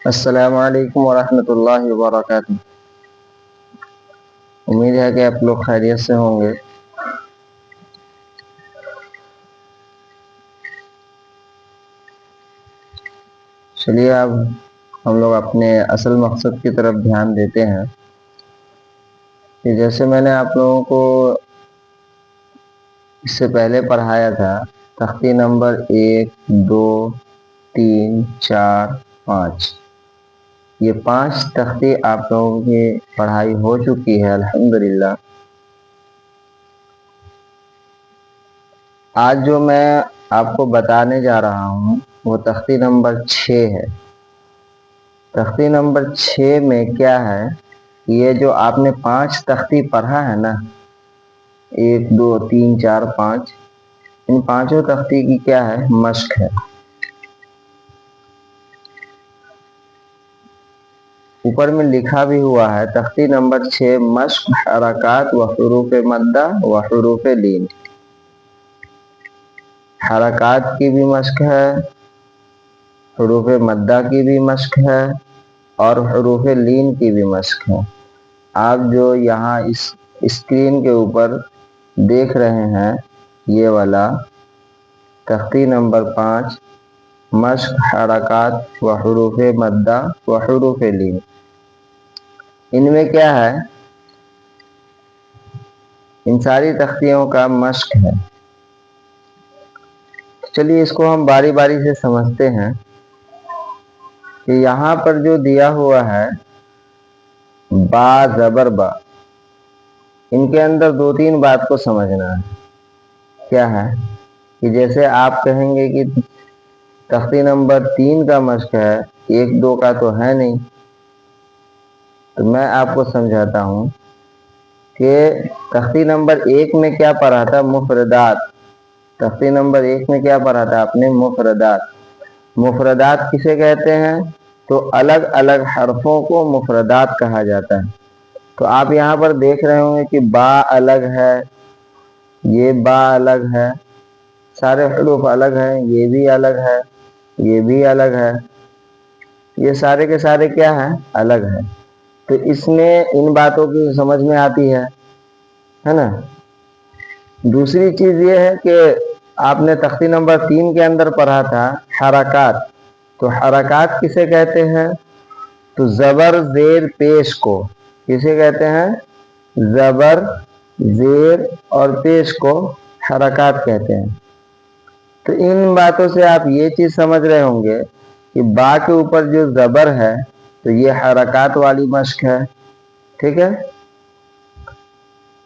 السلام علیکم ورحمۃ اللہ وبرکاتہ۔ امید ہے کہ آپ لوگ خیریت سے ہوں گے۔ چلیے اب ہم لوگ اپنے اصل مقصد کی طرف دھیان دیتے ہیں کہ جیسے میں نے آپ لوگوں کو اس سے پہلے پڑھایا تھا، تختی نمبر 1، 2، 3، 4، 5، یہ 5 تختی آپ لوگوں کی پڑھائی ہو چکی ہے الحمدللہ۔ آج جو میں آپ کو بتانے جا رہا ہوں وہ تختی نمبر 6 ہے۔ تختی نمبر 6 میں کیا ہے، یہ جو آپ نے 5 تختی پڑھا ہے نا، 1، 2، 3، 4، 5، ان 5 تختی کی کیا ہے، مشق ہے۔ اوپر میں لکھا بھی ہوا ہے تختی نمبر 6 مشق حرکات و حروف مدہ و حروف لین۔ حرکات کی بھی مشق ہے، حروف مدہ کی بھی مشق ہے، اور حروف لین کی بھی مشق ہے۔ آپ جو یہاں اس اسکرین کے اوپر دیکھ رہے ہیں، یہ والا تختی نمبر 5 مشق حرکات و حروف مدہ و حروف لین، ان میں کیا ہے، ان ساری تختیوں کا مشق ہے۔ چلیے اس کو ہم باری باری سے سمجھتے ہیں کہ یہاں پر جو دیا ہوا ہے با زبر با، ان کے اندر 2-3 بات کو سمجھنا ہے۔ کیا ہے کہ جیسے آپ کہیں گے کہ تختی نمبر 3 کا مشق ہے، 1، 2 کا تو ہے نہیں، تو میں آپ کو سمجھاتا ہوں کہ تختی نمبر 1 میں کیا پڑھا تھا، مفردات۔ تختی نمبر 1 میں کیا پڑھا تھا آپ نے، مفردات۔ مفردات کسے کہتے ہیں، تو الگ الگ حرفوں کو مفردات کہا جاتا ہے۔ تو آپ یہاں پر دیکھ رہے ہوں گے کہ با الگ ہے، یہ با الگ ہے، سارے حروف الگ ہیں، یہ بھی الگ ہے، یہ بھی الگ ہے، یہ سارے کے سارے کیا ہیں، الگ ہیں۔ تو اس میں ان باتوں کی سمجھ میں آتی ہے نا۔ دوسری چیز یہ ہے کہ آپ نے تختی نمبر 3 کے اندر پڑھا تھا حرکات، تو حرکات کسے کہتے ہیں، تو زبر زیر پیش کو کسے کہتے ہیں، زبر زیر اور پیش کو حرکات کہتے ہیں۔ تو ان باتوں سے آپ یہ چیز سمجھ رہے ہوں گے کہ با کے اوپر جو زبر ہے تو یہ حرکات والی مشق ہے، ٹھیک ہے۔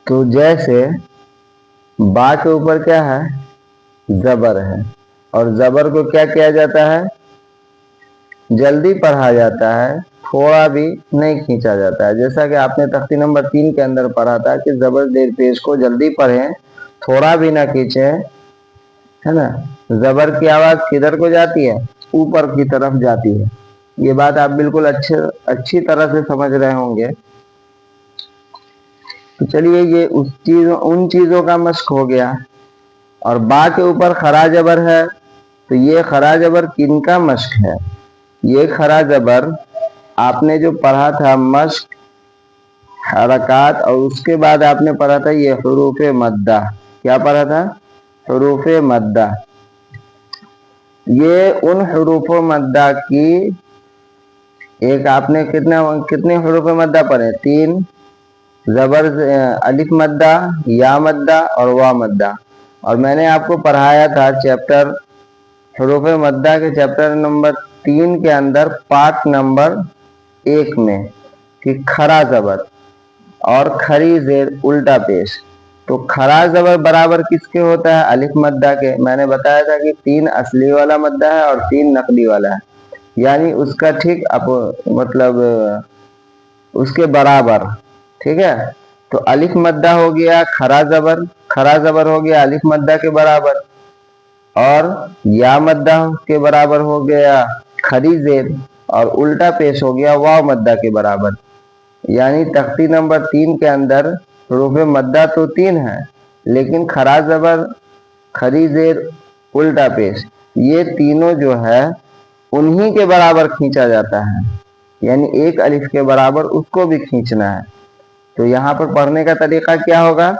تو جیسے با کے اوپر کیا ہے، زبر ہے، اور زبر کو کیا کیا جاتا ہے، جلدی پڑھا جاتا ہے، تھوڑا بھی نہیں کھینچا جاتا ہے۔ جیسا کہ آپ نے تختی نمبر 3 کے اندر پڑھا تھا کہ زبر زیر پیش کو جلدی پڑھیں، تھوڑا بھی نہ کھینچیں، ہے نا۔ زبر کی آواز کدھر کو جاتی ہے، اوپر کی طرف جاتی ہے۔ یہ بات آپ بالکل اچھی طرح سے سمجھ رہے ہوں گے۔ تو چلیے یہ ان چیزوں کا مشق ہو گیا۔ اور با کے اوپر خرا جبر ہے، تو یہ خرا جبر کن کا مشق ہے، یہ خرا جبر آپ نے جو پڑھا تھا مشق حرکات، اور اس کے بعد آپ نے پڑھا تھا یہ حروف مدہ۔ کیا پڑھا تھا، حروف مدہ۔ یہ ان حروف مدہ کی ایک آپ نے کتنے حروف مدہ پڑھے، 3، زبر الف مدہ، یا مدہ اور وا مدہ۔ اور میں نے آپ کو پڑھایا تھا چیپٹر حروف مدہ کے چیپٹر نمبر 3 کے اندر پارٹ نمبر 1 میں کہ کھڑا زبر اور کھڑی زیر الٹا پیش۔ تو کھڑا زبر برابر کس کے ہوتا ہے، الف مدہ کے۔ میں نے بتایا تھا کہ 3 اصلی والا مدہ ہے اور 3 نقلی والا ہے، یعنی اس کا ٹھیک مطلب اس کے برابر، ٹھیک ہے۔ تو الف مدہ ہو گیا کھڑا زبر ہو گیا الف مدہ کے برابر، اور یا مدہ کے برابر ہو گیا کھڑی زیر، اور الٹا پیش ہو گیا واو مدہ کے برابر۔ یعنی تختی نمبر 3 کے اندر حروف مدہ تو 3 ہے، لیکن کھڑا زبر، کھڑی زیر، उल्टा पेश, ये तीनों जो है उन्हीं के बराबर खींचा जाता है, यानी एक अलिफ के बराबर उसको भी खींचना है। तो यहाँ पर पढ़ने का तरीका क्या होगा,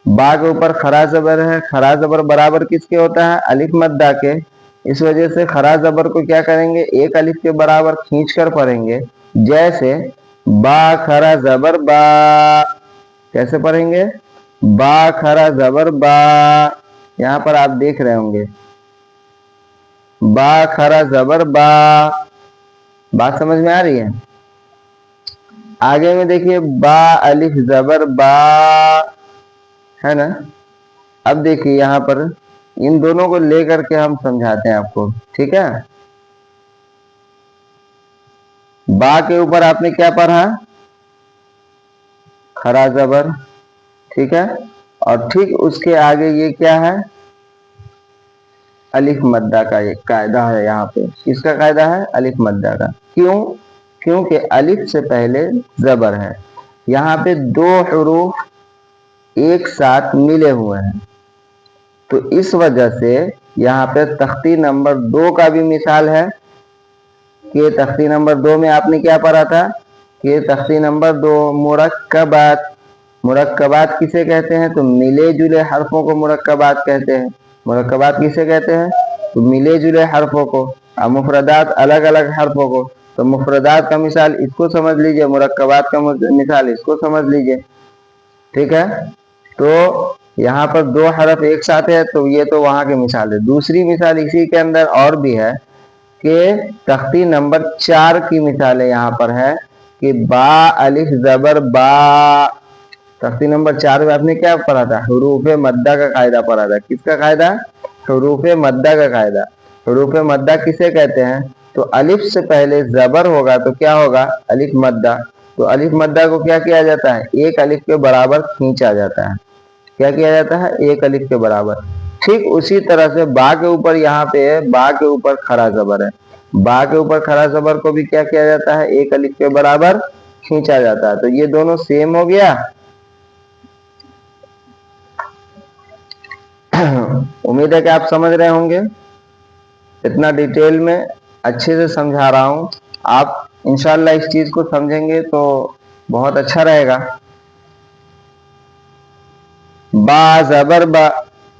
बा के ऊपर खरा जबर है, खरा जबर बराबर किसके होता है, अलिफ मद्दा के। इस वजह से खरा जबर को क्या करेंगे, एक अलिफ के बराबर खींच कर पढ़ेंगे। जैसे बा खरा जबर बा, कैसे पढ़ेंगे, बा खरा जबर बा, यहाँ पर आप देख रहे होंगे बा खरा जबर बा। बात समझ में आ रही है। आगे में देखिए बा अलिफ जबर बा, है ना। अब देखिए यहाँ पर इन दोनों को लेकर के हम समझाते हैं आपको, ठीक है। बा के ऊपर आपने क्या पढ़ा, खरा जबर, ठीक है। और ठीक उसके आगे ये क्या है, अलिफ मद्दा का एक कायदा है। यहाँ पे किसका कायदा है, अलिफ मद्दा का। क्यों, क्योंकि अलिफ से पहले जबर है। यहाँ पे दो हुरूफ एक साथ मिले हुए हैं, तो इस वजह से यहाँ पे तख्ती नंबर 2 का भी मिसाल है कि तख्ती नंबर 2 में आपने क्या पढ़ा था कि तख्ती नंबर 2 मुरक्कबात। मुरक्कबात किसे कहते हैं, तो मिले जुले हरफों को मुरक्कबात कहते हैं। मुरक्कबात किसे कहते हैं, तो मिले जुले हरफों को। अब मुफरदात अलग अलग हरफों को, तो मुफरदात का मिसाल इसको समझ लीजिए, मुरक्कबात का मिसाल इसको समझ लीजिए, ठीक है। तो यहाँ पर दो हरफ एक साथ है, तो ये तो वहां की मिसाल है। दूसरी मिसाल इसी के अंदर और भी है कि तख्ती नंबर 4 की मिसाल है, यहाँ पर है कि बा अलिफ जबर बा। तख्ती नंबर 4 में आपने क्या पढ़ा था, हुरूफ मद्दा का कायदा पढ़ा था। किसका कायदा, हुरूफ मद्दा का कायदा। हुरूफ मद्दा किसे कहते हैं, तो अलिफ से पहले जबर होगा तो क्या होगा, अलिफ मद्दा। तो अलिफ मद्दा को क्या किया जाता है, एक अलिफ के बराबर खींचा जाता है। क्या किया जाता है, एक अलिफ के बराबर। ठीक उसी तरह से बा के ऊपर यहाँ पे है, बा के ऊपर खरा जबर है। बा के ऊपर खरा जबर को भी क्या किया जाता है, एक अलिफ के बराबर खींचा जाता है। तो ये दोनों सेम हो गया। उम्मीद है कि आप समझ रहे होंगे। इतना डिटेल में अच्छे से समझा रहा हूं, आप इंशाल्लाह इस चीज को समझेंगे तो बहुत अच्छा रहेगा। बा जबर बा,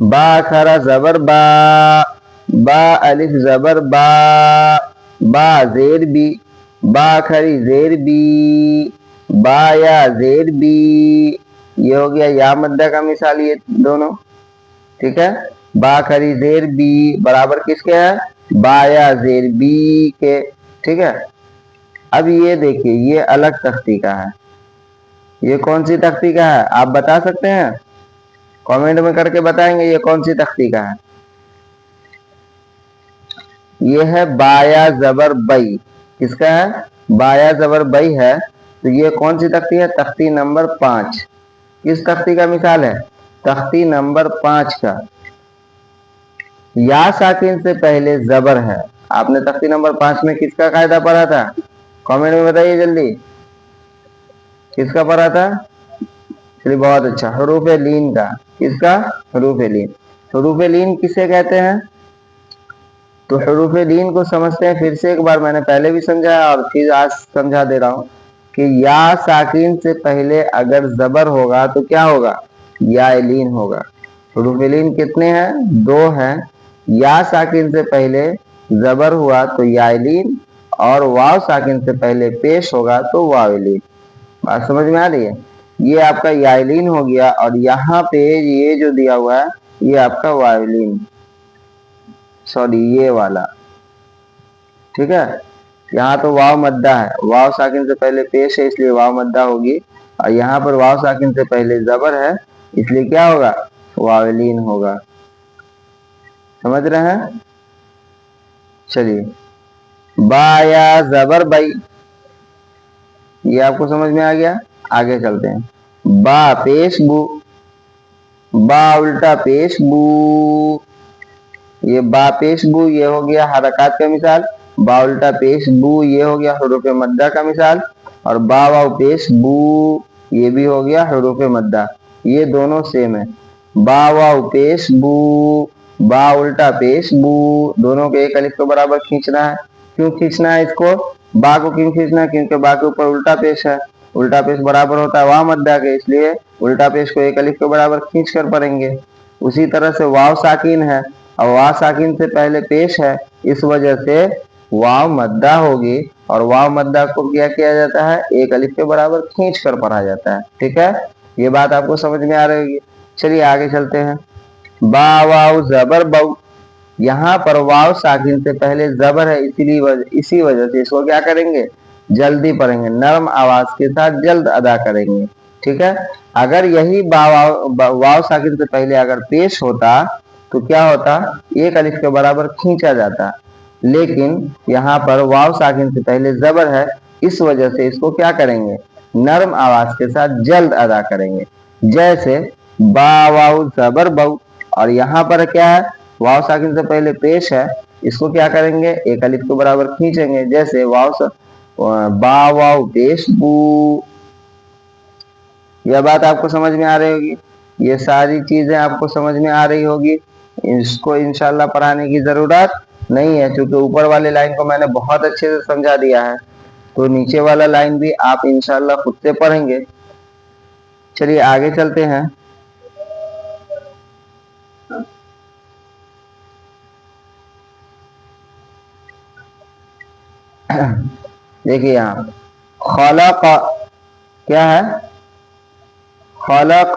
बा खरा जबर बा, बा अलिफ जबर बा, बा जेर बी, बा खरी जेर बी, बा या जेर बी। ये हो गया या मद्दा का मिसाल, ये दोनों, ठीक है। बा खरी जेर बी बराबर किसके है, बा या जेर बी के, ठीक है। अब ये देखिए ये अलग तख्ती का है। ये कौन सी तख्ती का है, आप बता सकते हैं, कमेंट में करके बताएंगे ये कौन सी तख्ती का है। ये है बाया जबर बई। किसका है, बाया जबर बई है। तो ये कौन सी तख्ती है, तख्ती नंबर 5। किस तख्ती का मिसाल है, तख्ती नंबर 5 का। या साकिन से पहले जबर है। आपने तख्ती नंबर 5 में किसका कायदा पढ़ा था, कमेंट में बताइए जल्दी, किसका पढ़ा था। चलिए बहुत अच्छा, हरूफ लीन का। किसका, हरूफ लीन। हरूफ लीन किसे कहते हैं, तो हरूफ लीन को समझते हैं फिर से एक बार। मैंने पहले भी समझाया और फिर आज समझा दे रहा हूं कि या साकिन से पहले अगर जबर होगा तो क्या होगा, या लीन होगा। हरूफ लीन कितने हैं, 2 हैं। या साकिन से पहले जबर हुआ तो या लीन, और वाव साकिन से पहले पेश होगा तो वाव लीन। बात समझ में आ रही है। ये आपका यालीन हो गया, और यहाँ पे ये जो दिया हुआ है ये आपका वायलिन, सॉरी ये वाला, ठीक है। यहाँ तो वाव मद्दा है, वाव साकिन से पहले पेश है इसलिए वाव मद्दा होगी, और यहाँ पर वाव साकिन से पहले जबर है इसलिए क्या होगा, वावलीन होगा। समझ रहे हैं। चलिए बाया जबर बई, ये आपको समझ में आ गया। आगे चलते हैं। बा पेश बू, बा उल्टा पेश बू। ये बा पेश बू ये हो गया हरकत का मिसाल। बा उल्टा पेश बू ये हो गया हुरूफ मद्दा का मिसाल। और बा वाव पेश बू ये भी हो गया हुरूफ मद्दा। ये दोनों सेम है। बा वाव पेश बू, बा उल्टा पेश बू, दोनों को एक अलिफ के बराबर खींचना है। क्यों खींचना है इसको, बा को क्यों खींचना है, क्योंकि बा के ऊपर उल्टा पेश है, उल्टा पेश बराबर होता है वाव मद्दा के, इसलिए उल्टा पेश को एक अलिफ के बराबर खींच कर पढ़ेंगे। उसी तरह से वाव साकिन है और वाव साकिन से पहले पेश है, इस वजह से वाव मद्दा होगी और वाव मद्दा को क्या किया जाता है, एक अलिफ के बराबर खींच कर पढ़ा जाता है। ठीक है, ये बात आपको समझ में आ रही होगी। चलिए आगे चलते हैं। बा वाव जबर बऊ, यहाँ पर वाव साकिन से पहले जबर है, इसी वजह से इसको क्या करेंगे, जल्दी पढ़ेंगे, नरम आवाज के साथ जल्द अदा करेंगे। ठीक है, अगर यही वाव साकिन से पहले अगर पेश होता तो क्या होता, एक अलिफ के बराबर खींचा जाता, लेकिन यहाँ पर वाव साकिन से पहले जबर है, इस वजह से इसको क्या करेंगे, नरम आवाज के साथ जल्द अदा करेंगे। जैसे बा वाव जबर बऊ, और यहाँ पर क्या है, वाव साकिन से पहले पेश है, इसको क्या करेंगे, एक अलिफ के बराबर खींचेंगे। जैसे बा वाव पेश बू। यह बात आपको समझ में आ रही होगी, ये सारी चीजें आपको समझ में आ रही होगी। इसको इंशाल्लाह पढ़ाने की जरूरत नहीं है, क्योंकि ऊपर वाले लाइन को मैंने बहुत अच्छे से समझा दिया है, तो नीचे वाला लाइन भी आप इंशाल्लाह खुद से पढ़ेंगे। चलिए आगे चलते हैं। देखिए यहाँ खलक क्या है, खलक,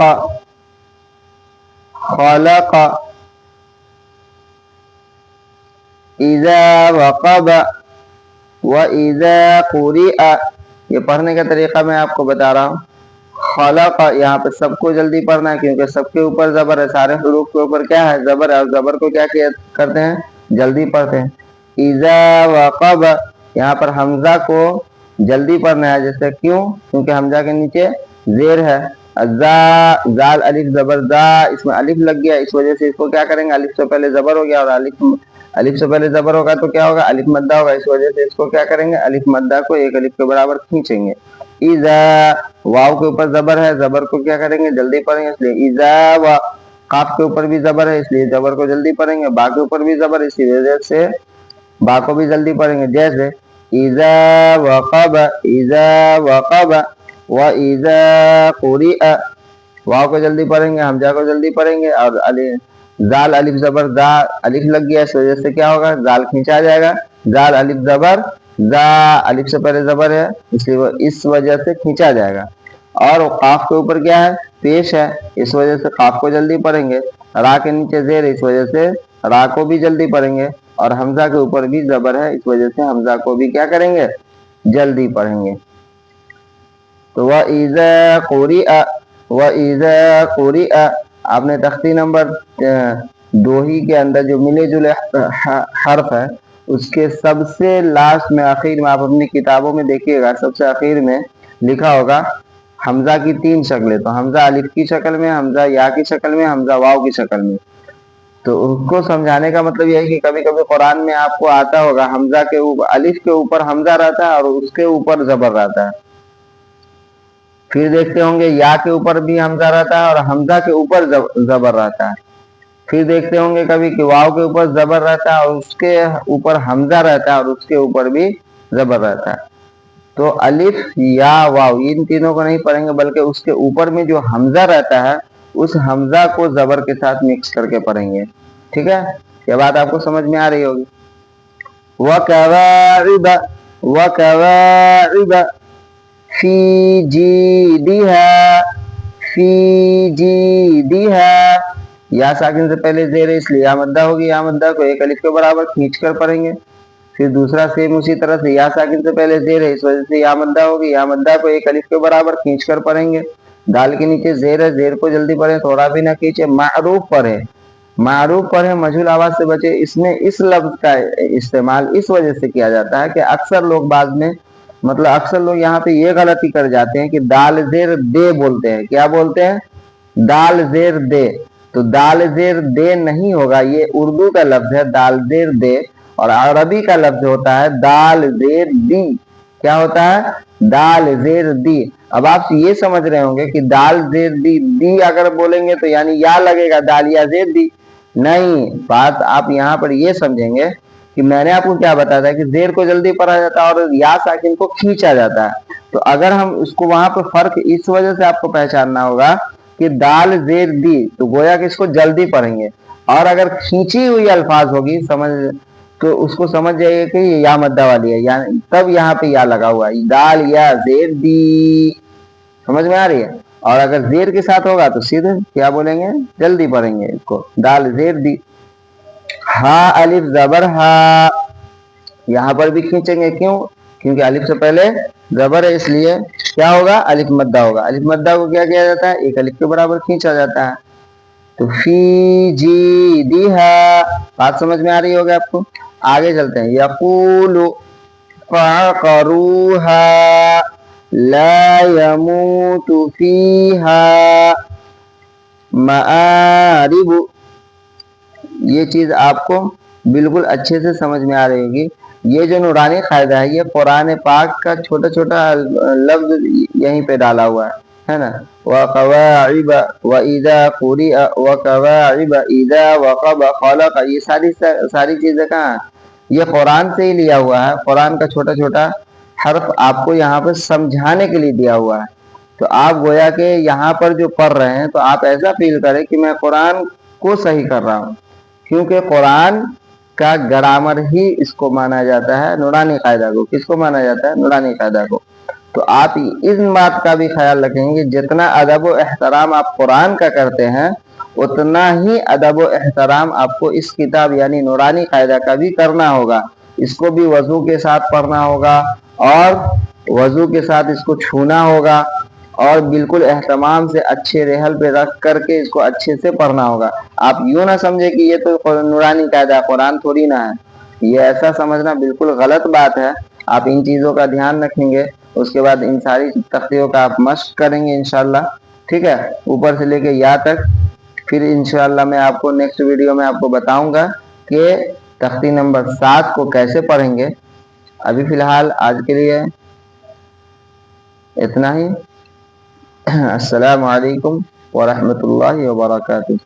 खलक, इज़ा वक़ब व इज़ा कुरिअ, ये पढ़ने का तरीका मैं आपको बता रहा हूँ। खलक, यहाँ पे सबको जल्दी पढ़ना है, क्योंकि सबके ऊपर जबर है, सारे हुरूफ के ऊपर क्या है, जबर है, और जबर को क्या करते हैं, जल्दी पढ़ते हैं। इज़ा वक़ब, यहाँ पर हमजा को जल्दी पढ़ना है। जैसे क्यों, क्योंकि हमजा के नीचे जेर है। जा, जाल अलिफ जबर जा, इसमें अलिफ लग गया, इस वजह से इसको क्या करेंगे, अलिफ से पहले जबर हो गया, और अलिफ से पहले जबर होगा तो क्या होगा, अलिफ मद्दा होगा, इस वजह से इसको क्या करेंगे, अलिफ मद्दा को एक अलिफ के बराबर खींचेंगे। इज़ा, वाव के ऊपर जबर है, जबर को क्या करेंगे, जल्दी पढ़ेंगे, इसलिए इज़ा व, काफ के ऊपर भी जबर है, इसलिए जबर को जल्दी पढ़ेंगे, बा के ऊपर भी जबर है, इसी वजह से बा को भी जल्दी पढ़ेंगे। जैसे इज़ा वक़ब, इज़ा वक़ब व इज़ा कुरिअ, वाव को जल्दी पढ़ेंगे, हमजा को जल्दी पढ़ेंगे, और जाल अलिफ जबर जा, अलिफ लग गया, इस वजह से क्या होगा, जाल खींचा जाएगा, जाल अलिफ जबर जा, अलिफ से पहले जबर है, इसलिए इस वजह से खींचा जाएगा। और काफ के ऊपर क्या है, पेश है, इस वजह से काफ को जल्दी पढ़ेंगे। रा के नीचे जेर, इस वजह से रा को भी जल्दी पढ़ेंगे, और हमजा के ऊपर भी जबर है, इस वजह से हमजा को भी क्या करेंगे, जल्दी पढ़ेंगे। तो व इज़ा कुरिअ, व इज़ा कुरिअ, आपने तख्ती नंबर 2 ही के अंदर जो मिले जुले हर्फ है, उसके सबसे लास्ट में, आखिर में, आप अपनी किताबों में देखिएगा, सबसे आखिर में लिखा होगा हमजा की 3 शक्लें। तो हमजा अलिफ की शक्ल में, हमजा या की शक्ल में, हमजा वाव की शक्ल में। तो उसको समझाने का मतलब यह है कि कभी कभी कुरान में आपको आता होगा, हमजा के ऊपर, अलिफ के ऊपर हमजा रहता है और उसके ऊपर जबर रहता है। फिर देखते होंगे या के ऊपर भी हमजा रहता है और हमजा के ऊपर जबर रहता है। फिर देखते होंगे कभी कि वाव के ऊपर जबर रहता है और उसके ऊपर हमजा रहता है और उसके ऊपर भी जबर रहता है। तो अलिफ या वाव इन तीनों को नहीं पढ़ेंगे, बल्कि उसके ऊपर में जो हमजा रहता है उस हमजा को जबर के साथ मिक्स करके पढ़ेंगे। ठीक है, ये बात आपको समझ में आ रही होगी। वकवाइब, वकवाइब फी जीदिहा, फी जीदिहा, या साकिन से पहले जेर है, इसलिए या मद्दा होगी, या मद्दा को एक अलिफ के बराबर खींच कर पढ़ेंगे। फिर दूसरा सेम उसी तरह से, या साकिन से पहले जेर है, इस वजह से या मद्दा होगी, या मद्दा को एक अलिफ के बराबर खींच कर पढ़ेंगे। दाल के नीचे जेर है, जेर को जल्दी पढ़े, थोड़ा भी ना खींचे। मारूफ पढ़े, मारूफ पढ़े, मजहूल आवाज से बचे। इसमें इस लफ्ज का इस्तेमाल इस वजह से किया जाता है कि अक्सर लोग बाद में, मतलब अक्सर लोग यहाँ पे ये गलती कर जाते हैं कि दाल जेर दे बोलते हैं। क्या बोलते हैं, दाल जेर दे। तो दाल जेर दे नहीं होगा, ये उर्दू का लफ्ज है दाल जेर दे, और अरबी का लफ्ज होता है दाल जेर दी। क्या होता है, दाल जेर दी। अब आप ये समझ रहे होंगे कि दाल जेर दी, दी अगर बोलेंगे तो यानी या लगेगा, दाल या जेर दी। नहीं, बात आप यहाँ पर ये समझेंगे कि मैंने आपको क्या बताया था कि जेर को जल्दी पढ़ा जाता है और या साकिन को खींचा जाता है। तो अगर हम उसको वहां पर फर्क इस वजह से आपको पहचानना होगा कि दाल जेर दी तो गोया कि इसको जल्दी पढ़ेंगे, और अगर खींची हुई अल्फाज होगी समझ तो उसको समझ जाइए कि ये या मद्दा वाली है, या तब यहाँ पे या लगा हुआ है, दाल या जेर दी। समझ में आ रही है? और अगर जेर के साथ होगा तो सीधे क्या बोलेंगे, जल्दी पढ़ेंगे इसको, दाल जेर दी। हा अलिफ जबर हा, यहाँ पर भी खींचेंगे, क्यों? क्योंकि अलिफ से पहले जबर है, इसलिए क्या होगा, अलिफ मद्दा होगा। अलिफ मद्दा को क्या किया जाता है, एक अलिफ के बराबर खींचा जाता है। तो फी जी दी है, बात समझ में आ रही होगी आपको। आगे चलते हैं, यकूलु फ़अक़रूहा ला यमूतु फीहा मआरिबु। ये चीज आपको बिल्कुल अच्छे से समझ में आ रही होगी। ये जो नूरानी कायदा है ये कुरान पाक का छोटा छोटा लफ्ज यहीं पे डाला हुआ है ना। वक़वाइब वइज़ा क़ुरिअ वक़वाइब इज़ा वक़ब ख़लक़, ये सारी चीजें कहाँ, ये कुरान से ही लिया हुआ है। कुरान का छोटा छोटा हर्फ आपको यहाँ पर समझाने के लिए दिया हुआ है। तो आप गोया के यहाँ पर जो पढ़ रहे हैं तो आप ऐसा फील करें कि मैं कुरान को सही कर रहा हूँ, क्योंकि कुरान का ग्रामर ही इसको माना जाता है, नूरानी कायदा को। किसको माना जाता है, नूरानी कायदा को। तो आप इस बात का भी ख्याल रखेंगे, जितना अदब व एहतराम आप कुरान का करते हैं उतना ही अदब व एहतराम आपको इस किताब यानी नूरानी कायदा का भी करना होगा। इसको भी वजू के साथ पढ़ना होगा, और वजू के साथ इसको छूना होगा, और बिल्कुल एहतमाम से अच्छे रेहल पे रख करके इसको अच्छे से पढ़ना होगा। आप यूं ना समझे कि ये तो नूरानी कायदा कुरान थोड़ी ना है, ये ऐसा समझना बिल्कुल गलत बात है। आप इन चीज़ों का ध्यान रखेंगे, उसके बाद इन सारी तख्तियों का आप मश्क करेंगे इंशाल्लाह। ठीक है, ऊपर से लेके या तक। फिर इंशाल्लाह मैं आपको नेक्स्ट वीडियो में आपको बताऊंगा कि तख्ती नंबर 7 को कैसे पढ़ेंगे। अभी फिलहाल आज के लिए इतना ही। अस्सलामु अलैकुम व रहमतुल्लाहि व बरकातुहू।